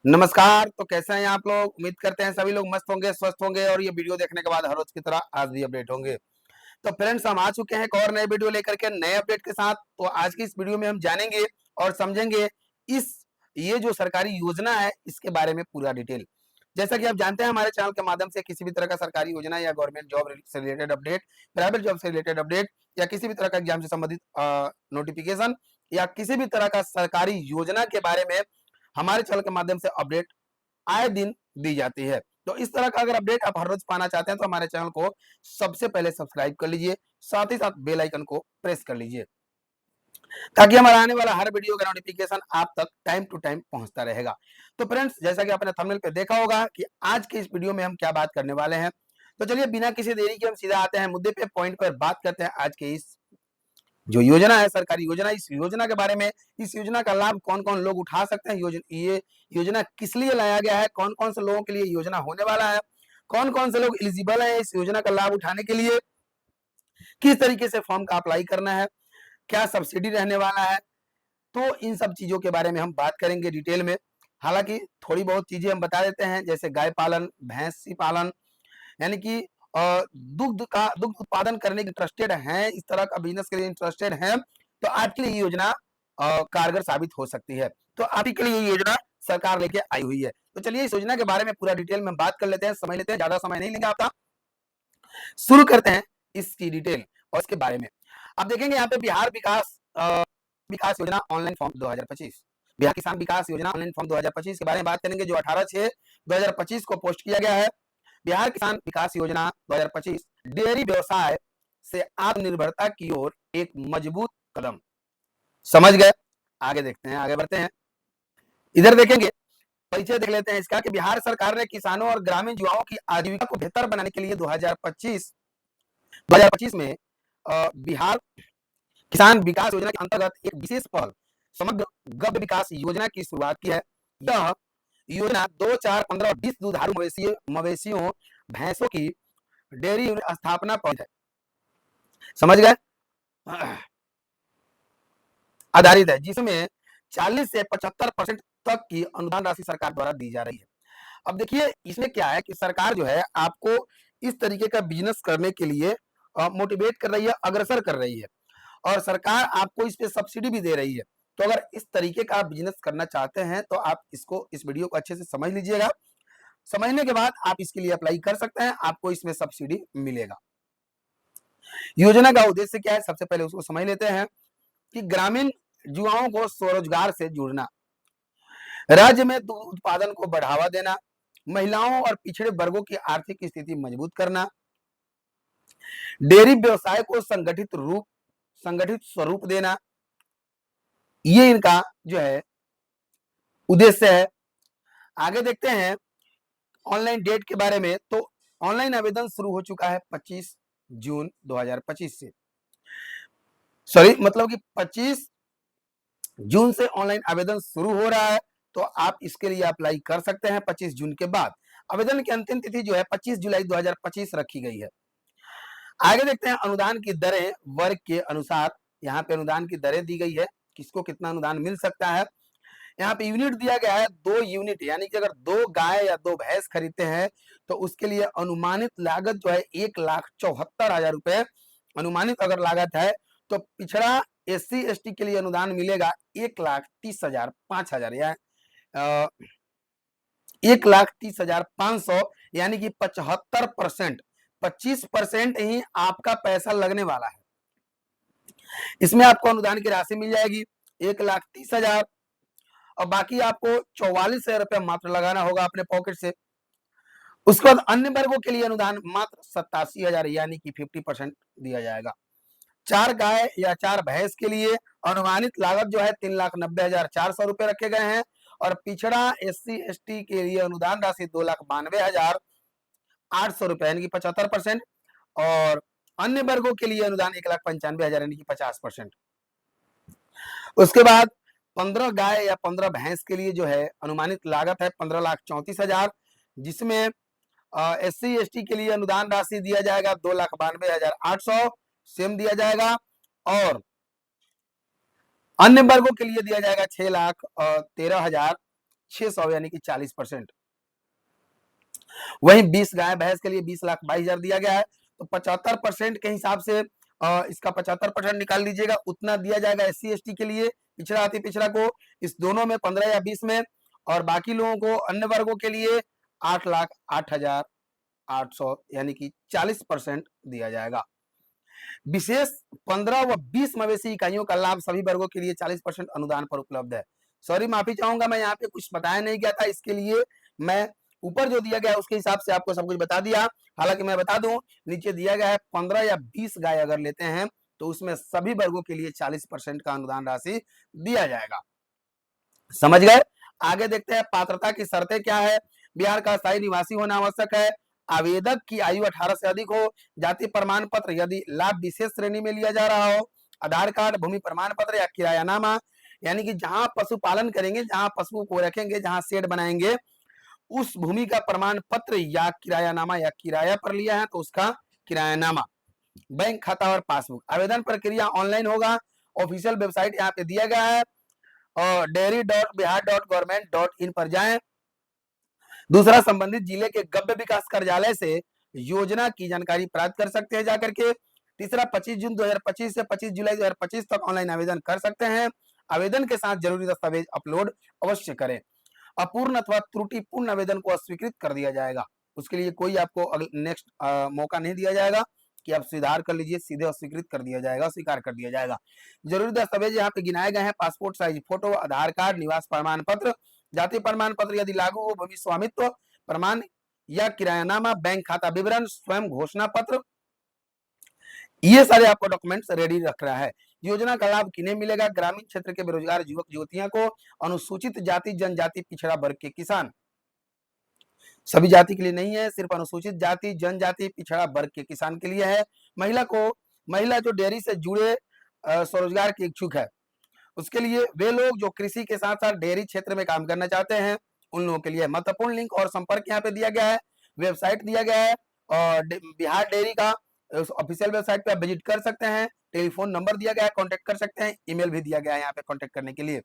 नमस्कार। तो कैसे हैं आप लोग? उम्मीद करते हैं सभी लोग मस्त होंगे, स्वस्थ होंगे और ये वीडियो देखने के बाद हर रोज की तरह आज भी अपडेट होंगे। तो फ्रेंड्स, हम आ चुके हैं एक और नए वीडियो लेकर के नए अपडेट के साथ। तो आज की इस वीडियो में हम जानेंगे और समझेंगे इस ये जो सरकारी योजना है इसके बारे में पूरा डिटेल। जैसा कि आप जानते हैं, हमारे चैनल के माध्यम से किसी भी तरह का सरकारी योजना या गवर्नमेंट जॉब से रिलेटेड अपडेट, प्राइवेट जॉब से रिलेटेड अपडेट या किसी भी तरह का एग्जाम से संबंधित नोटिफिकेशन या किसी भी तरह का सरकारी योजना के बारे में हमारे चैनल के माध्यम से अपडेट आए दिन दी जाती है। तो इस तरह का अगर अपडेट आप हर रोज पाना चाहते हैं तो हमारे चैनल को सबसे पहले सब्सक्राइब कर लीजिए, साथ ही साथ बेल आइकन को प्रेस कर लीजिए ताकि हमारा आने वाला हर वीडियो का नोटिफिकेशन आप तक टाइम टू टाइम पहुंचता रहेगा। तो फ्रेंड्स, जैसा कि आपने थंबनेल पे देखा होगा कि आज के इस वीडियो में हम क्या बात करने वाले हैं, तो चलिए बिना किसी देरी के हम सीधा आते हैं मुद्दे पे, पॉइंट पर बात करते हैं आज के इस जो योजना है, सरकारी योजना, इस योजना के बारे में। इस योजना का लाभ कौन कौन लोग उठा सकते हैं, ये योजना किस लिए लाया गया है, कौन कौन से लोगों के लिए योजना होने वाला है, कौन कौन से लोग एलिजिबल है इस योजना का लाभ उठाने के लिए, किस तरीके से फॉर्म का अप्लाई करना है, क्या सब्सिडी रहने वाला है। तो इन सब चीजों के बारे में हम बात करेंगे डिटेल में। हालांकि थोड़ी बहुत चीजें हम बता देते हैं, जैसे गाय पालन, भैंसी पालन, यानी कि दुग्ध उत्पादन करने के इंटरेस्टेड हैं, इस तरह का बिजनेस के लिए इंटरेस्टेड हैं, तो आपके लिए ये योजना कारगर साबित हो सकती है। तो आप ही के लिए ये योजना सरकार लेके आई हुई है। तो चलिए इस योजना के बारे में पूरा डिटेल में बात कर लेते हैं, समझ लेते हैं, ज्यादा समय नहीं लेंगे आपका। शुरू करते हैं इसकी डिटेल और इसके बारे में। आप देखेंगे यहाँ पे बिहार विकास योजना ऑनलाइन फॉर्म 2025, बिहार किसान विकास योजना ऑनलाइन फॉर्म 2025 के बारे में बात करेंगे, जो 18/6/2025 को पोस्ट किया गया है। बिहार किसान विकास योजना 2025 डेयरी व्यवसाय से आत्मनिर्भरता की ओर एक मजबूत कदम। समझ गए? आगे देखते हैं, आगे बढ़ते हैं। इधर देखेंगे, परिचय देख लेते हैं इसका कि बिहार सरकार ने किसानों और ग्रामीण युवाओं की आजीविका को बेहतर बनाने के लिए 2025 में बिहार किसान विकास योजना के अंतर्गत एक विशेष पहल समग्र गव्य विकास योजना की शुरुआत की है। यह योजना 2, 4, 15 और 20 दुधारू मवेशियों भैंसों की डेयरी यूनिट स्थापना पर है। समझ गए? आधारित है, जिसमें 40 से 75% तक की अनुदान राशि सरकार द्वारा दी जा रही है। अब देखिए, इसमें क्या है कि सरकार जो है आपको इस तरीके का बिजनेस करने के लिए मोटिवेट कर रही है, अग्रसर कर रही है, और सरकार आपको इस पे सब्सिडी भी दे रही है। तो अगर इस तरीके का बिजनेस करना चाहते हैं तो आप इस वीडियो को अच्छे से समझ लीजिएगा। समझने के बाद आप इसके लिए अप्लाई कर सकते हैं, आपको इसमें सब्सिडी मिलेगा। योजना का उद्देश्य क्या है, सबसे पहले उसको समझ लेते हैं कि ग्रामीण युवाओं को स्वरोजगार से जोड़ना, राज्य में दूध उत्पादन को बढ़ावा देना, महिलाओं और पिछड़े वर्गों की आर्थिक स्थिति मजबूत करना, डेयरी व्यवसाय को संगठित स्वरूप देना, ये इनका जो है उद्देश्य है। आगे देखते हैं ऑनलाइन डेट के बारे में। तो ऑनलाइन आवेदन शुरू हो चुका है 25 जून 2025 से, सॉरी मतलब कि 25 जून से ऑनलाइन आवेदन शुरू हो रहा है। तो आप इसके लिए अप्लाई कर सकते हैं 25 जून के बाद। आवेदन की अंतिम तिथि जो है 25 जुलाई 2025 रखी गई है। आगे देखते हैं अनुदान की दरें वर्ग के अनुसार। यहाँ पे अनुदान की दरें दी गई है, किसको कितना अनुदान मिल सकता है। यहाँ पे यूनिट दिया गया है 2 यूनिट, यानी कि अगर 2 गाय या 2 भैंस खरीदते हैं तो उसके लिए अनुमानित लागत जो है 1,74,000 रुपए अनुमानित अगर लागत है। तो पिछड़ा SC ST के लिए अनुदान मिलेगा 1,30,000 5,000 या 1,30,500, यानी कि 75%, 25% ही आपका पैसा लगने वाला है। इसमें आपको अनुदान की राशि मिल जाएगी 1,30,000 और बाकी आपको 44,000 रुपया मात्र लगाना होगा अपने पॉकेट से। उसके बाद अन्य वर्गों के लिए अनुदान मात्र 87,000 यानी कि 50% दिया जाएगा। 4 गाय या 4 भैंस के लिए अनुमानित लागत जो है 3,90,400 रुपए रखे गए हैं और पिछड़ा SC ST के लिए अनुदान राशि 2,92,800 रुपए यानी कि 75%, और अन्य वर्गों के लिए अनुदान 1,95,000 यानी कि 50%। उसके बाद 15 गाय या 15 भैंस के लिए जो है अनुमानित लागत है 15,34,000, जिसमें SC ST के लिए अनुदान राशि दिया जाएगा 2,92,800 सेम दिया जाएगा, और अन्य वर्गों के लिए दिया जाएगा 6,13,000 600 यानी कि 40%। वहीं 20 गाय भैंस के लिए 20,22,000 दिया गया है। तो 75% के हिसाब से इसका 75% निकाल लीजिएगा, उतना दिया जाएगा SC ST के लिए, पिछड़ा अति पिछड़ा को, इस दोनों में 15 या 20 में, और बाकी लोगों को अन्य वर्गों के लिए 8,08,800 यानी कि 40% दिया जाएगा। विशेष 15 व 20 मवेशी इकाइयों का लाभ सभी वर्गों के लिए 40% अनुदान पर उपलब्ध है। सॉरी, माफी चाहूंगा, मैं यहाँ पे कुछ बताया नहीं गया था, इसके लिए मैं ऊपर जो दिया गया है उसके हिसाब से आपको सब कुछ बता दिया। हालांकि मैं बता दूं, नीचे दिया गया है 15 या 20 गाय अगर लेते हैं तो उसमें सभी वर्गों के लिए 40% का अनुदान राशि दिया जाएगा। समझ गए? आगे देखते हैं पात्रता की शर्तें क्या है। बिहार का स्थायी निवासी होना आवश्यक है। आवेदक की आयु 18 से अधिक हो। जाति प्रमाण पत्र यदि लाभ विशेष श्रेणी में लिया जा रहा हो। आधार कार्ड, भूमि प्रमाण पत्र या किरायानामा, यानी कि जहां पशुपालन करेंगे, जहां पशुओं को रखेंगे, जहां शेड बनाएंगे, उस भूमि का प्रमाण पत्र या किरायानामा, या किराया पर लिया है तो उसका किरायानामा, बैंक खाता और पासबुक। आवेदन प्रक्रिया ऑनलाइन होगा। ऑफिशियल वेबसाइट यहाँ पे दिया गया है और dairy.bihar.government.in पर जाएं। दूसरा, संबंधित जिले के गव्य विकास कार्यालय से योजना की जानकारी प्राप्त कर सकते हैं जाकर के। तीसरा, 25 जून 2025 से 25 जुलाई 2025 तक ऑनलाइन आवेदन कर सकते हैं। आवेदन के साथ जरूरी दस्तावेज अपलोड अवश्य करें। अपूर्ण अथवा त्रुटिपूर्ण आवेदन को अस्वीकृत कर दिया जाएगा। उसके लिए कोई आपको नेक्स्ट मौका नहीं दिया जाएगा कि आप सुधार कर लीजिए, सीधे अस्वीकृत कर दिया जाएगा, स्वीकार कर दिया जाएगा। जरूरी दस्तावेज यहाँ पे गिनाए गए हैं: पासपोर्ट साइज फोटो, आधार कार्ड, निवास प्रमाण पत्र, जाति प्रमाण पत्र यदि लागू हो, भूमि स्वामित्व प्रमाण या किरायानामा, बैंक खाता विवरण, स्वयं घोषणा पत्र, ये सारे आपको डॉक्यूमेंट्स रेडी रख रहा है। योजना का लाभ किन्हें मिलेगा? ग्रामीण क्षेत्र के बेरोजगार युवक युवतियों को, अनुसूचित जाति जनजाति पिछड़ा वर्ग के किसान। सभी जाति के लिए नहीं है, सिर्फ अनुसूचित जाति जनजाति पिछड़ा वर्ग के किसान के लिए है। महिला जो डेयरी से जुड़े स्वरोजगार के इच्छुक है, उसके लिए, वे लोग जो कृषि के साथ साथ डेयरी क्षेत्र में काम करना चाहते हैं, उन लोगों के लिए। महत्वपूर्ण लिंक और संपर्क यहाँ पे दिया गया है, वेबसाइट दिया गया है और बिहार डेयरी का ऑफिशियल वेबसाइट पे आप विजिट कर सकते हैं। टेलीफोन नंबर दिया गया है, कांटेक्ट कर सकते हैं। ईमेल भी दिया गया है यहाँ पे कांटेक्ट करने के लिए।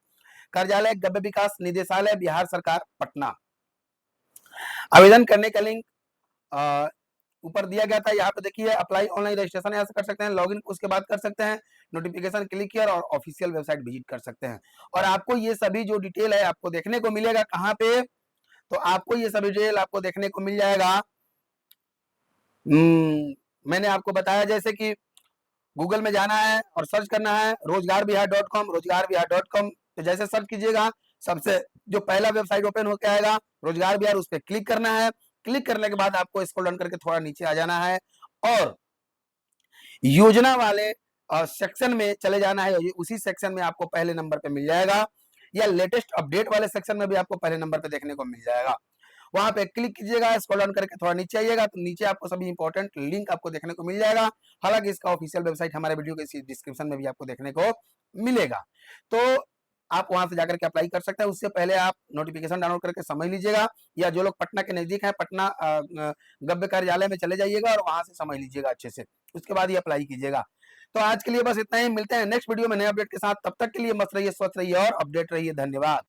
कार्यालय गव्य विकास निदेशालय, बिहार सरकार, पटना। आवेदन करने का लिंक ऊपर दिया गया था, यहाँ पे देखिए। अप्लाई ऑनलाइन रजिस्ट्रेशन यहाँ से कर सकते हैं, लॉगिन उसके बाद कर सकते हैं, नोटिफिकेशन क्लिक किया और ऑफिशियल वेबसाइट विजिट कर सकते हैं। और आपको ये सभी जो डिटेल है आपको देखने को मिलेगा कहाँ पे? तो आपको ये सभी डिटेल आपको देखने को मिल जाएगा, मैंने आपको बताया जैसे कि गूगल में जाना है और सर्च करना है रोजगारबिहार.com, रोजगारबिहार.com तो जैसे सर्च कीजिएगा, सबसे जो पहला वेबसाइट ओपन होकर आएगा रोजगार बिहार, उस पर क्लिक करना है। क्लिक करने के बाद आपको स्क्रॉल डाउन करके थोड़ा नीचे आ जाना है और योजना वाले सेक्शन में चले जाना है। उसी सेक्शन में आपको पहले नंबर पे मिल जाएगा, या लेटेस्ट अपडेट वाले सेक्शन में भी आपको पहले नंबर पे देखने को मिल जाएगा। वहां पे क्लिक कीजिएगा, स्क्रॉल डाउन करके थोड़ा नीचे आइएगा तो नीचे आपको सभी इंपॉर्टेंट लिंक आपको देखने को मिल जाएगा। हालांकि इसका ऑफिशियल वेबसाइट हमारे वीडियो के डिस्क्रिप्शन में भी आपको देखने को मिलेगा, तो आप वहां से जाकर के अप्लाई कर सकते हैं। उससे पहले आप नोटिफिकेशन डाउनलोड करके समझ लीजिएगा, या जो लोग पटना के नजदीक है, पटना गव्य कार्यालय में चले जाइएगा और वहां से समझ लीजिएगा अच्छे से, उसके बाद ही अप्लाई कीजिएगा। तो आज के लिए बस इतना ही, मिलते हैं नेक्स्ट वीडियो में नए अपडेट के साथ। तब तक के लिए मस्त रहिए, स्वस्थ रहिए और अपडेट रहिए। धन्यवाद।